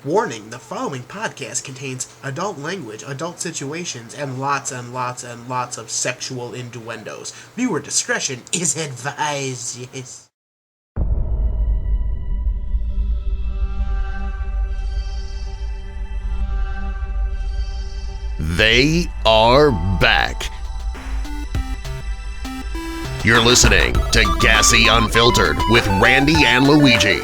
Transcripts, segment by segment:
Warning, the following podcast contains adult language, adult situations, and lots of sexual innuendos. Viewer discretion is advised, yes. They are back. You're listening to GASE Unfiltered with Randy and Luigi.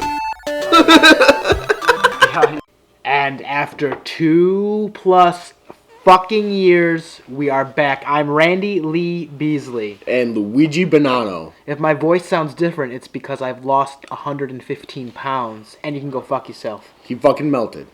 And after 2+ fucking years, we are back. I'm Randy Lee Beasley. And Luigi Bonanno. If my voice sounds different, it's because I've lost 115 pounds. And you can go fuck yourself. He fucking melted.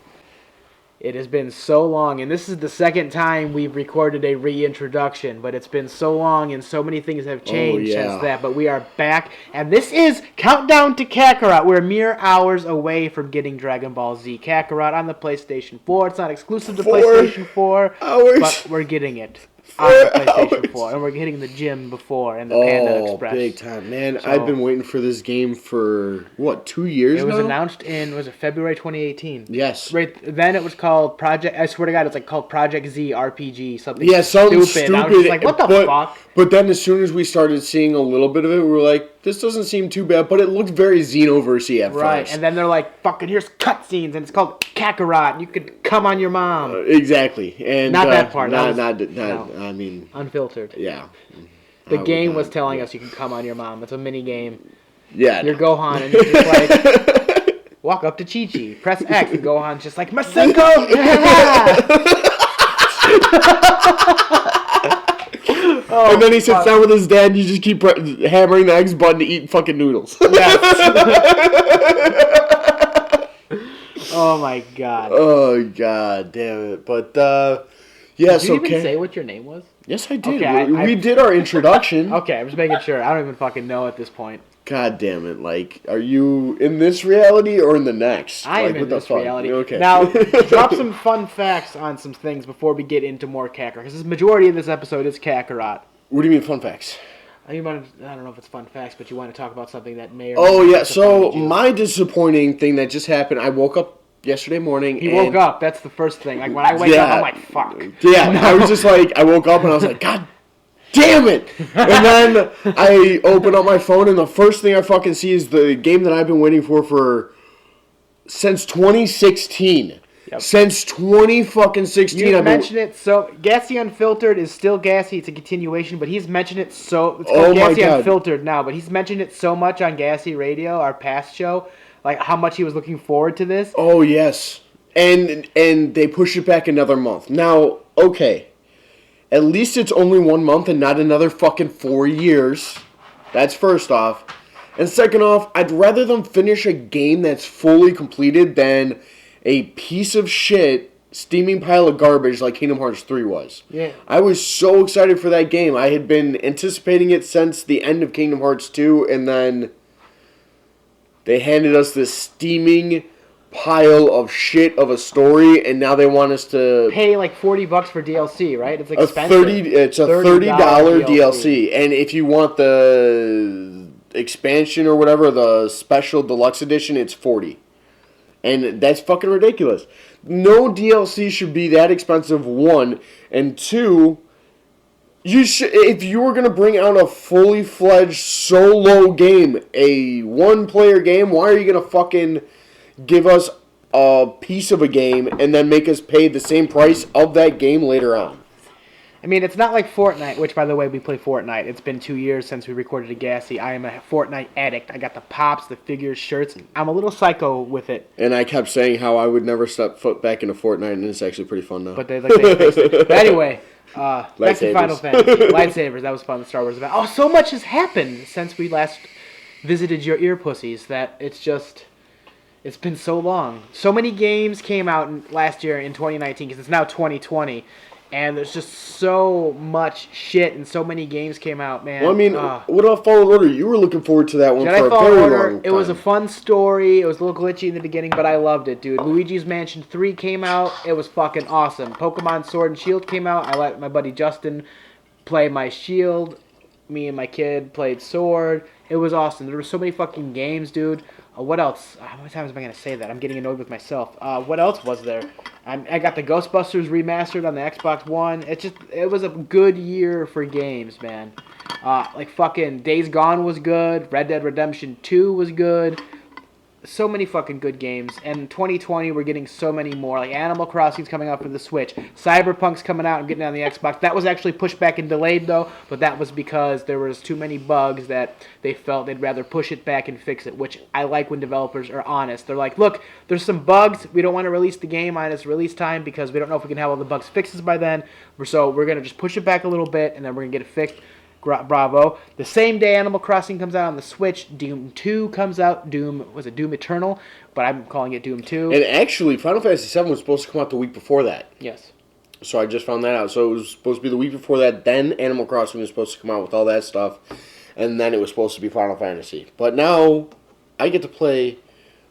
It has been so long, and this is the second time we've recorded a reintroduction, but it's been so long and so many things have changed since that, but we are back, and this is Kountdown to Kakarot. We're mere hours away from getting Dragon Ball Z Kakarot on the PlayStation 4. It's not exclusive to PlayStation 4, but we're getting it on the PlayStation 4, and we're hitting the gym before and the Panda Express. Big time, man. So, I've been waiting for this game for, 2 years now? It was announced in, February 2018? Yes. Right, then it was called Project, I swear to God, it's like called Project Z RPG, something something stupid. I was just like, what the fuck? But then as soon as we started seeing a little bit of it, we were like, this doesn't seem too bad, but it looked very Xenoverse-y at first. Right, and then they're like, fucking, here's cutscenes, and it's called Kakarot, and you could come on your mom. Exactly. And not that part. No. I mean... Unfiltered. Yeah. The game was telling us you can come on your mom. It's a mini game. Yeah. You're Gohan, and you're just like, walk up to Chi-Chi, press X, and Gohan's just like, Masenko! Oh, and then he sits down with his dad, and you just keep hammering the X button to eat fucking noodles. Yes. Oh, my God. Oh, God damn it. But, yes, Did you even say what your name was? Yes, I did. Okay, we did our introduction. Okay, I'm just making sure. I don't even fucking know at this point. God damn it. Like, are you in this reality or in the next? I am in this reality. Okay. Now, drop some fun facts on some things before we get into more Kakarot. Because the majority of this episode is Kakarot. What do you mean fun facts? I don't know if it's fun facts, but you want to talk about something that may or may not so my disappointing thing that just happened, I woke up yesterday morning. He woke up. That's the first thing. Like, when I wake up, I'm like, fuck. Yeah, I was just like, I woke up and I was like, God damn it! And then I open up my phone and the first thing I fucking see is the game that I've been waiting for since 2016. Yep. Since 2016. You mentioned it, so GASE Unfiltered is still GASE, it's a continuation, but he's mentioned it so... It's called GASE Unfiltered now, but he's mentioned it so much on GASE Radio, our past show, like how much he was looking forward to this. Oh, yes. And they push it back another month. Now, okay. At least it's only 1 month and not another fucking 4 years. That's first off. And second off, I'd rather them finish a game that's fully completed than a piece of shit steaming pile of garbage like Kingdom Hearts 3 was. Yeah. I was so excited for that game. I had been anticipating it since the end of Kingdom Hearts 2, and then they handed us this steaming pile of shit of a story, and now they want us to pay like $40 for DLC, right? It's expensive. It's a $30 DLC, and if you want the expansion or whatever, the special deluxe edition, it's $40. And that's fucking ridiculous. No DLC should be that expensive, one. And two, if you were going to bring out a fully fledged solo game, a one-player game, why are you going to fucking give us a piece of a game and then make us pay the same price of that game later on? I mean, it's not like Fortnite, which, by the way, we play Fortnite. It's been 2 years since we recorded a GASE. I am a Fortnite addict. I got the pops, the figures, shirts. I'm a little psycho with it. And I kept saying how I would never step foot back into Fortnite, and it's actually pretty fun now. But they fixed it. But anyway, back to Final Fantasy. Lightsabers, that was fun, the Star Wars event. Oh, so much has happened since we last visited your ear pussies that it's been so long. So many games came out last year in 2019, because it's now 2020. And there's just so much shit and so many games came out, man. Well, I mean, what about Fallen Order? You were looking forward to that one Jedi for a Fallen very Order, long time. It was a fun story. It was a little glitchy in the beginning, but I loved it, dude. Luigi's Mansion 3 came out. It was fucking awesome. Pokemon Sword and Shield came out. I let my buddy Justin play my Shield. Me and my kid played Sword. It was awesome. There were so many fucking games, dude. What else? How many times am I going to say that? I'm getting annoyed with myself. What else was there? I got the Ghostbusters remastered on the Xbox One. It was a good year for games, man. Like fucking Days Gone was good. Red Dead Redemption 2 was good. So many fucking good games. And 2020, we're getting so many more. Like Animal Crossing's coming out for the Switch. Cyberpunk's coming out and getting on the Xbox. That was actually pushed back and delayed, though. But that was because there was too many bugs that they felt they'd rather push it back and fix it, which I like when developers are honest. They're like, look, there's some bugs. We don't want to release the game on its release time because we don't know if we can have all the bugs fixes by then. So we're going to just push it back a little bit, and then we're going to get it fixed. Bravo. The same day Animal Crossing comes out on the Switch, Doom 2 comes out. Doom Eternal? But I'm calling it Doom 2. And actually, Final Fantasy VII was supposed to come out the week before that. Yes. So I just found that out. So it was supposed to be the week before that. Then Animal Crossing was supposed to come out with all that stuff. And then it was supposed to be Final Fantasy. But now, I get to play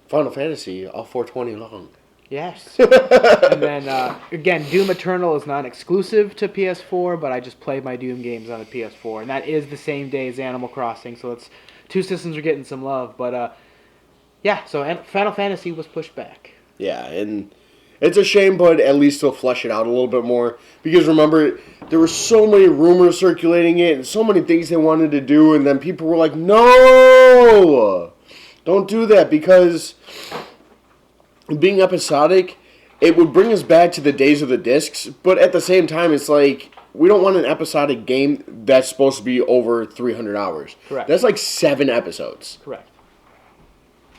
Final Fantasy all 420 long. Yes. And then, again, Doom Eternal is not exclusive to PS4, but I just play my Doom games on the PS4. And that is the same day as Animal Crossing, so it's two systems are getting some love. But, yeah, so Final Fantasy was pushed back. Yeah, and it's a shame, but at least they'll flesh it out a little bit more. Because remember, there were so many rumors circulating it, and so many things they wanted to do, and then people were like, no! Don't do that, because being episodic, it would bring us back to the days of the discs, but at the same time, it's like, we don't want an episodic game that's supposed to be over 300 hours. Correct. That's like 7 episodes. Correct.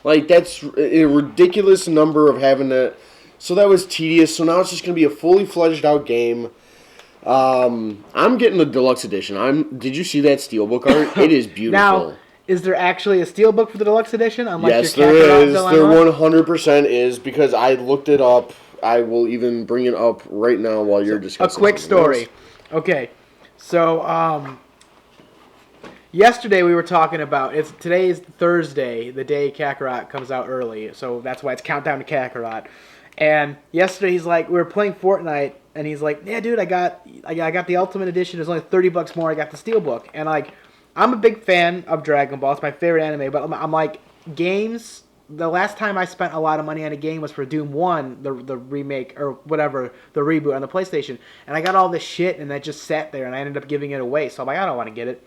Like, that's a ridiculous number of having to... So that was tedious, so now it's just going to be a fully fledged out game. I'm getting the deluxe edition. Did you see that steelbook art? It is beautiful. Now, is there actually a steelbook for the deluxe edition? Yes, there is. There 100% is, because I looked it up. I will even bring it up right now while you're discussing. A quick story. Okay, so yesterday we were talking about, today is Thursday, the day Kakarot comes out early, so that's why it's Countdown to Kakarot. And yesterday he's like, we were playing Fortnite, and he's like, yeah, dude, I got the Ultimate Edition. It's only $30 more. I got the steelbook, and like, I'm a big fan of Dragon Ball. It's my favorite anime, but I'm like, games, the last time I spent a lot of money on a game was for Doom 1, the remake, or whatever, the reboot on the PlayStation. And I got all this shit, and that just sat there, and I ended up giving it away. So I'm like, I don't want to get it.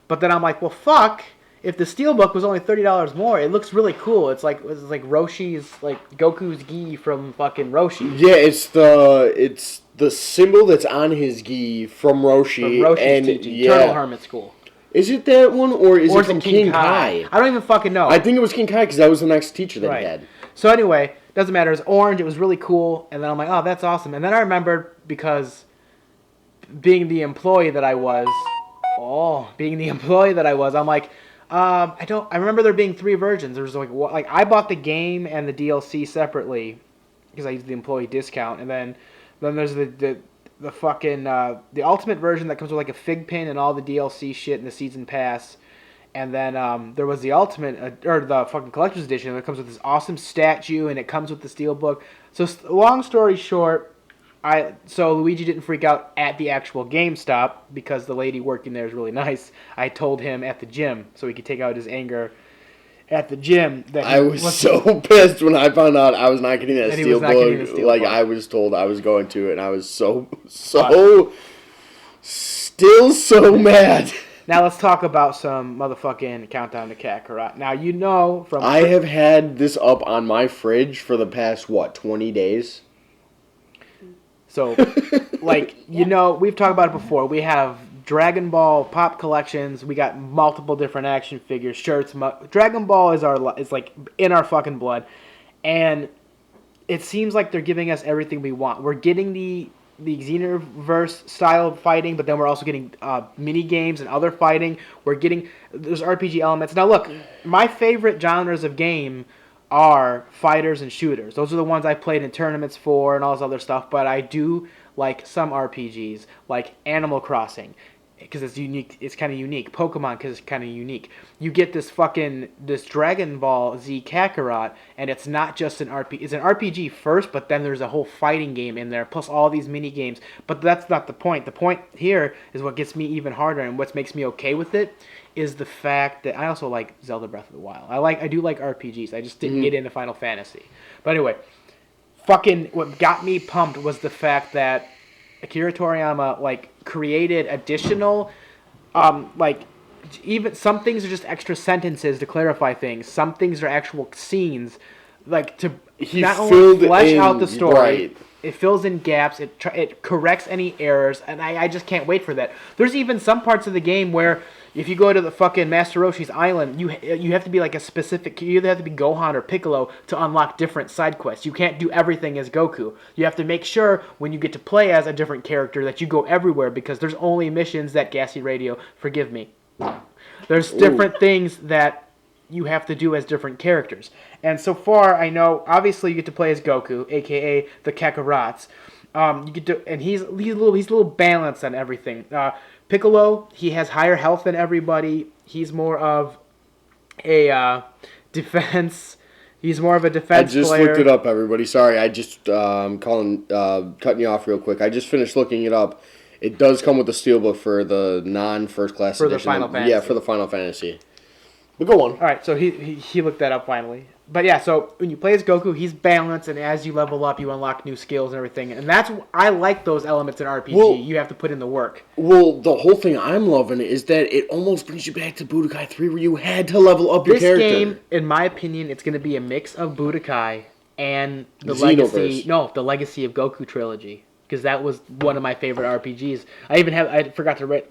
But then I'm like, well, fuck, if the steelbook was only $30 more, it looks really cool. It's like Roshi's, like, Goku's gi from fucking Roshi. Yeah, it's the symbol that's on his gi from Roshi. From Roshi's teaching, Turtle Hermit School. Is it that one, or is it from King Kai? I don't even fucking know. I think it was King Kai, because that was the next teacher that he had. So anyway, doesn't matter. It's orange. It was really cool. And then I'm like, oh, that's awesome. And then I remembered, because being the employee that I was, I'm like, I remember there being 3 versions. There was like I bought the game and the DLC separately, because I used the employee discount. And then there's the fucking, the ultimate version that comes with like a fig pin and all the DLC shit and the season pass. And then there was the ultimate, or the fucking collector's edition that comes with this awesome statue, and it comes with the steelbook. So long story short, so Luigi didn't freak out at the actual GameStop, because the lady working there is really nice. I told him at the gym, so he could take out his anger at the gym. That I was so pissed when I found out I was not getting that steelbook. Like, I was told I was going to, and I was still so mad. Now let's talk about some motherfucking Countdown to Kakarot. Now, you know from... I have had this up on my fridge for the past, 20 days? So, like, you know, we've talked about it before. We have Dragon Ball pop collections. We got multiple different action figures, shirts. Dragon Ball is like in our fucking blood, and it seems like they're giving us everything we want. We're getting the Xenoverse style of fighting, but then we're also getting mini games and other fighting. We're getting there's RPG elements. Now, look, my favorite genres of game are fighters and shooters. Those are the ones I played in tournaments for and all this other stuff, but I do like some RPGs, like Animal Crossing. because it's unique. It's kind of unique. Pokemon because it's kind of unique. You get this Dragon Ball Z Kakarot, and it's not just an RPG. It's an RPG first, but then there's a whole fighting game in there, plus all these mini games. But that's not the point. The point here is what gets me even harder, and what makes me okay with it is the fact that I also like Zelda Breath of the Wild. I do like RPGs. I just didn't get into Final Fantasy. But anyway, what got me pumped was the fact that Akira Toriyama created additional even some things are just extra sentences to clarify things. Some things are actual scenes to not only flesh out the story. Right. It fills in gaps. It corrects any errors, and I just can't wait for that. There's even some parts of the game where if you go to the fucking Master Roshi's Island, you have to be a specific. You either have to be Gohan or Piccolo to unlock different side quests. You can't do everything as Goku. You have to make sure when you get to play as a different character that you go everywhere, because there's only missions that GASE Radio. Forgive me. There's different things that you have to do as different characters. And so far, I know, obviously you get to play as Goku, a.k.a. the Kakarots. You get to, and he's a little balanced on everything. Piccolo, he has higher health than everybody. He's more of a defense. He's more of a defense player. I just looked it up, everybody. Sorry, I just cutting you off real quick. I just finished looking it up. It does come with the steelbook for the non-first class edition. For the Final Fantasy. Yeah, for the Final Fantasy. But go on. All right, so he looked that up finally. But yeah, so when you play as Goku, he's balanced, and as you level up, you unlock new skills and everything. And I like those elements in RPG. Well, you have to put in the work. Well, the whole thing I'm loving is that it almost brings you back to Budokai 3, where you had to level up your character. This game, in my opinion, it's going to be a mix of Budokai and the Legacy of Goku trilogy. Because that was one of my favorite RPGs. I forgot to write,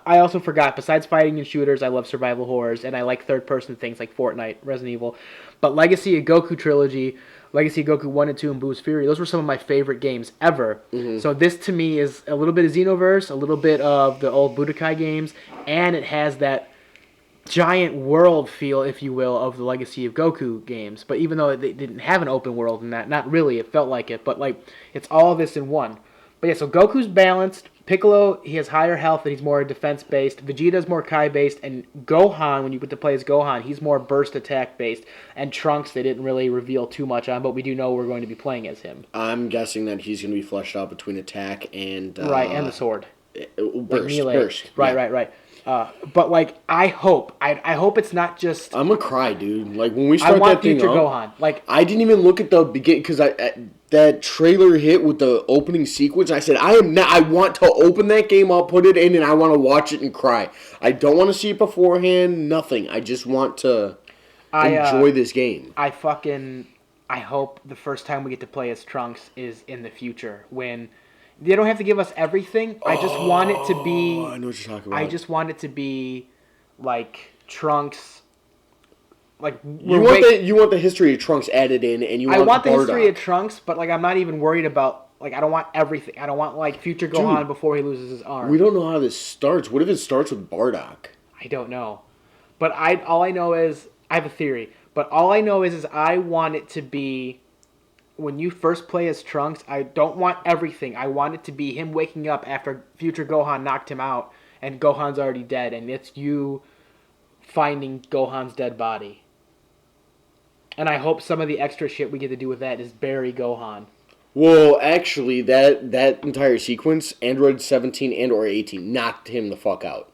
I also forgot, besides fighting and shooters, I love survival horrors, and I like third-person things like Fortnite, Resident Evil. But Legacy of Goku trilogy, Legacy of Goku 1 and 2, and Boo's Fury, those were some of my favorite games ever. Mm-hmm. So this, to me, is a little bit of Xenoverse, a little bit of the old Budokai games, and it has that giant world feel, if you will, of the Legacy of Goku games. But even though they didn't have an open world in that, not really, it felt like it, but it's all this in one. But yeah, so Goku's balanced. Piccolo, he has higher health and he's more defense-based. Vegeta's more Kai-based. And Gohan, when you get to play as Gohan, he's more burst attack-based. And Trunks, they didn't really reveal too much on, but we do know we're going to be playing as him. I'm guessing that he's going to be fleshed out between attack and... right, and the sword. Burst. Right. But I hope it's not just. I'm gonna cry, dude. When we start that thing future Gohan. I didn't even look at the beginning because that trailer hit with the opening sequence. I said I want to open that game up, put it in, and I want to watch it and cry. I don't want to see it beforehand. Nothing. I just want to enjoy this game. I hope the first time we get to play as Trunks is in the future when. They don't have to give us everything. I just want it to be... I know what you're talking about. I just want it to be Trunks... You want the history of Trunks added in, and you want I want the Bardock. history of Trunks, but I'm not even worried about... I don't want everything. I don't want future Gohan before he loses his arm. We don't know how this starts. What if it starts with Bardock? I don't know. But all I know is... I have a theory. But all I know is I want it to be... When you first play as Trunks, I don't want everything. I want it to be him waking up after future Gohan knocked him out and Gohan's already dead, and it's you finding Gohan's dead body. And I hope some of the extra shit we get to do with that is bury Gohan. Well, actually, that entire sequence, Android 17 and or 18 knocked him the fuck out.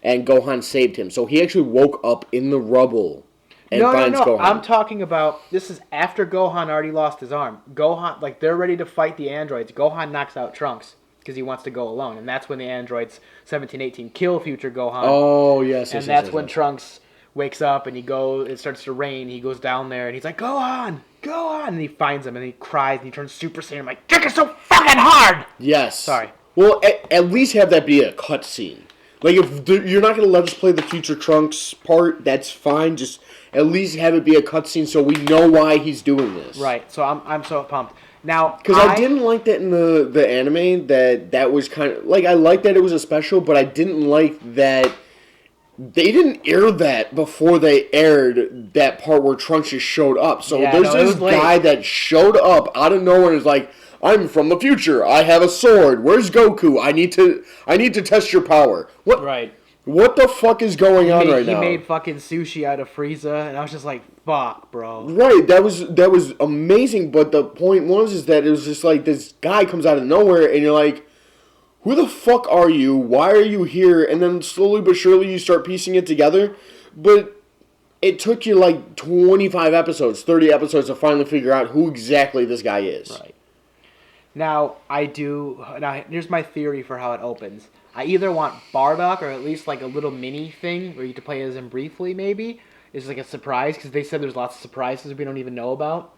And Gohan saved him. So he actually woke up in the rubble. No. Gohan. I'm talking about, this is after Gohan already lost his arm. Gohan, they're ready to fight the androids. Gohan knocks out Trunks because he wants to go alone. And that's when the androids 17, 18 kill future Gohan. Oh, yes. And that's when Trunks wakes up and it starts to rain. He goes down there and he's like, Gohan! And he finds him and he cries and he turns Super Saiyan. I'm like, kick it so fucking hard! Yes. Sorry. Well, at least have that be a cutscene. If you're not going to let us play the future Trunks part, that's fine. Just at least have it be a cutscene so we know why he's doing this. Right. So I'm so pumped. Now, because I didn't like that in the anime, that was kind of... I liked that it was a special, but I didn't like that they didn't air that before they aired that part where Trunks just showed up. So there's this guy that showed up out of nowhere and is like, I'm from the future. I have a sword. Where's Goku? I need to test your power. What? Right. What the fuck is going on right now? He made fucking sushi out of Frieza, and I was just like, fuck, bro. Right, that was amazing, but the point is that it was just like this guy comes out of nowhere, and you're like, who the fuck are you? Why are you here? And then slowly but surely you start piecing it together, but it took you like 25 episodes, 30 episodes to finally figure out who exactly this guy is. Right. Now, here's my theory for how it opens. I either want Bardock or at least like a little mini thing where you get to play as him briefly, maybe. It's like a surprise, because they said there's lots of surprises we don't even know about.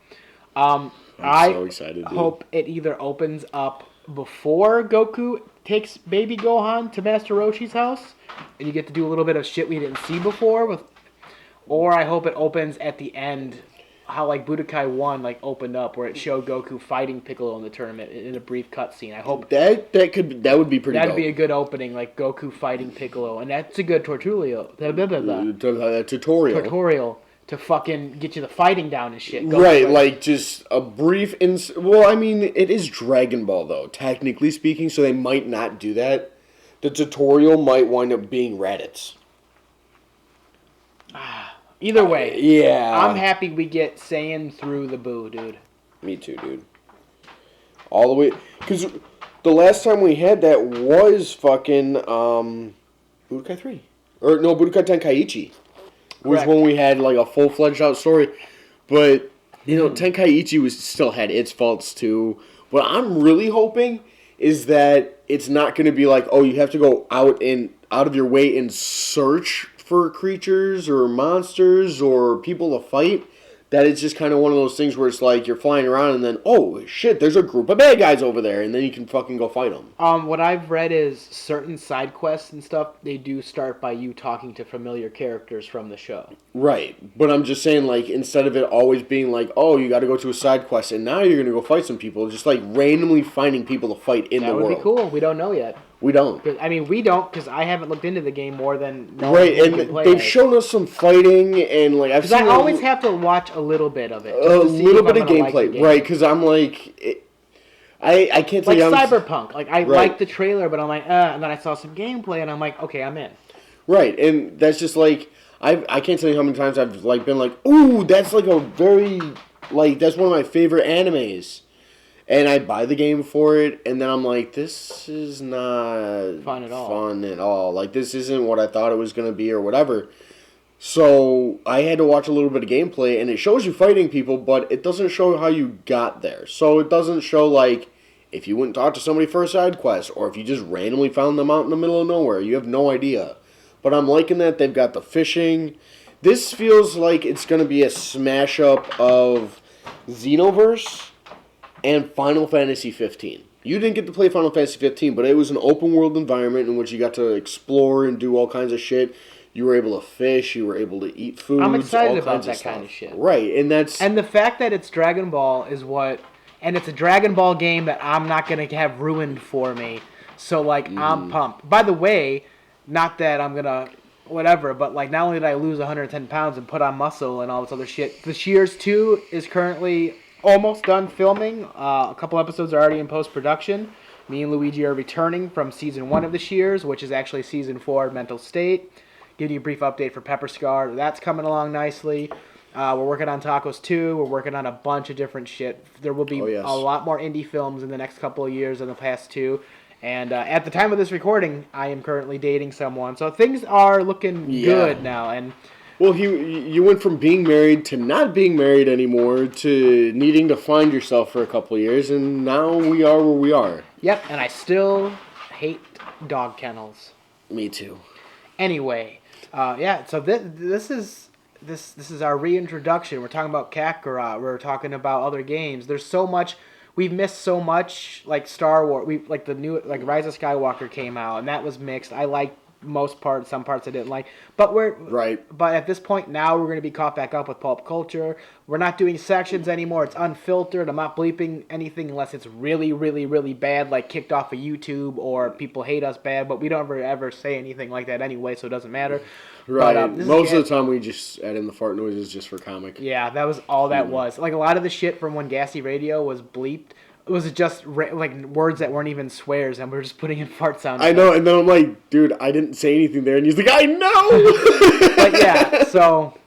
I'm so excited, dude. Hope it either opens up before Goku takes baby Gohan to Master Roshi's house, and you get to do a little bit of shit we didn't see before, or I hope it opens at the end, how like Budokai 1 like opened up, where it showed Goku fighting Piccolo in the tournament in a brief cutscene. I hope that would be pretty. That'd be a good opening, like Goku fighting Piccolo, and that's a good tutorial to fucking get you the fighting down and shit. Right, like just a brief. Well, I mean, it is Dragon Ball though, technically speaking, so they might not do that. The tutorial might wind up being Raditz. Either way, yeah, I'm happy we get Saiyan through the Buu, dude. Me too, dude. All the way, because the last time we had that was fucking Budokai 3. Or no, Budokai Tenkaichi. Was when we had like a full-fledged out story. But, you know, Tenkaichi still had its faults too. What I'm really hoping is that it's not going to be like, oh, you have to go out of your way and search for creatures or monsters or people to fight. That it's just kind of one of those things where it's like you're flying around and then, oh shit, there's a group of bad guys over there, and then you can fucking go fight them. What I've read is certain side quests and stuff, they do start by you talking to familiar characters from the show. Right, but I'm just saying, like, instead of it always being like, oh, you got to go to a side quest and now you're going to go fight some people, just like randomly finding people to fight in the world. That would be cool. We don't know yet. We don't. I mean, we don't, because I haven't looked into the game more than... Right, and they've shown us some fighting, and like I've seen... Because I always have to watch a little bit of it. A little bit of gameplay, right, because I'm like... I can't tell you... Like Cyberpunk. Like, I liked the trailer, but I'm like, and then I saw some gameplay, and I'm like, okay, I'm in. Right, and that's just like... I can't tell you how many times I've like been like, ooh, that's like a very... Like, that's one of my favorite animes. And I buy the game for it, and then I'm like, this is not fun at all. Like, this isn't what I thought it was going to be or whatever. So I had to watch a little bit of gameplay, and it shows you fighting people, but it doesn't show how you got there. So it doesn't show, like, if you went and talked to somebody for a side quest, or if you just randomly found them out in the middle of nowhere. You have no idea. But I'm liking that they've got the fishing. This feels like it's going to be a smash-up of Xenoverse and Final Fantasy 15. You didn't get to play Final Fantasy 15, but it was an open world environment in which you got to explore and do all kinds of shit. You were able to fish, you were able to eat food. I'm excited about that kind of shit. Right, and that's... And the fact that it's Dragon Ball is what... And it's a Dragon Ball game that I'm not going to have ruined for me. So, like, I'm pumped. By the way, not that I'm going to... Whatever, but, like, not only did I lose 110 pounds and put on muscle and all this other shit, the Shears 2 is currently... almost done filming. A couple episodes are already in post-production. Me and Luigi are returning from Season 1 of The Shears, which is actually Season 4 of Mental State. Give you a brief update for Pepper Scar. That's coming along nicely. We're working on Tacos 2. We're working on a bunch of different shit. There will be a lot more indie films in the next couple of years than the past two. And at the time of this recording, I am currently dating someone. So things are looking good now. And... Well, you went from being married to not being married anymore to needing to find yourself for a couple of years, and now we are where we are. Yep, and I still hate dog kennels. Me too. Anyway, so this is our reintroduction. We're talking about Kakarot. We're talking about other games. There's so much. We've missed so much, like Star Wars. The new Rise of Skywalker came out, and that was mixed. I liked most parts, some parts I didn't like, but But at this point now, we're going to be caught back up with pulp culture. We're not doing sections anymore. It's unfiltered. I'm not bleeping anything unless it's really, really, really bad, like kicked off of YouTube or people hate us bad. But we don't ever say anything like that anyway, so it doesn't matter. Right. But, most of the time, we just add in the fart noises just for comic. Yeah, that was all that was. Like a lot of the shit from when GASE Radio was bleeped. was it just like words that weren't even swears, and we were just putting in fart sounds. I know, and then I'm like, dude, I didn't say anything there, and he's like, I know. But yeah, so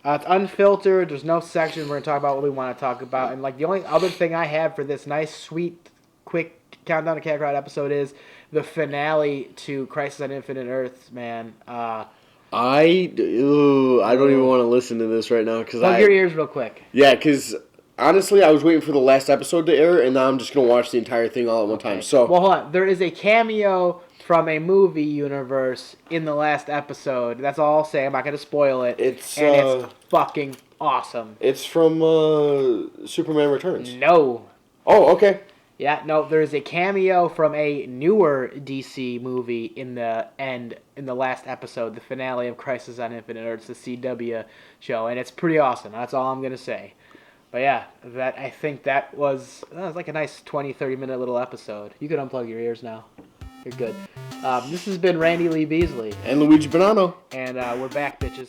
it's unfiltered. There's no section. We're gonna talk about what we want to talk about, and like the only other thing I have for this nice, sweet, quick Countdown to Kakarot episode is the finale to Crisis on Infinite Earths. Man, I don't even want to listen to this right now because plug your ears real quick. Yeah, because. Honestly, I was waiting for the last episode to air, and now I'm just going to watch the entire thing all at one time. So, well, hold on. There is a cameo from a movie universe in the last episode. That's all I'll say. I'm not going to spoil it. It's fucking awesome. It's from Superman Returns. No. Oh, okay. Yeah, no, there's a cameo from a newer DC movie in the last episode, the finale of Crisis on Infinite Earths, the CW show, and it's pretty awesome. That's all I'm going to say. But yeah, I think that was like a nice 20, 30-minute little episode. You can unplug your ears now. You're good. This has been Randy Lee Beasley. And Luigi Bonanno. And we're back, bitches.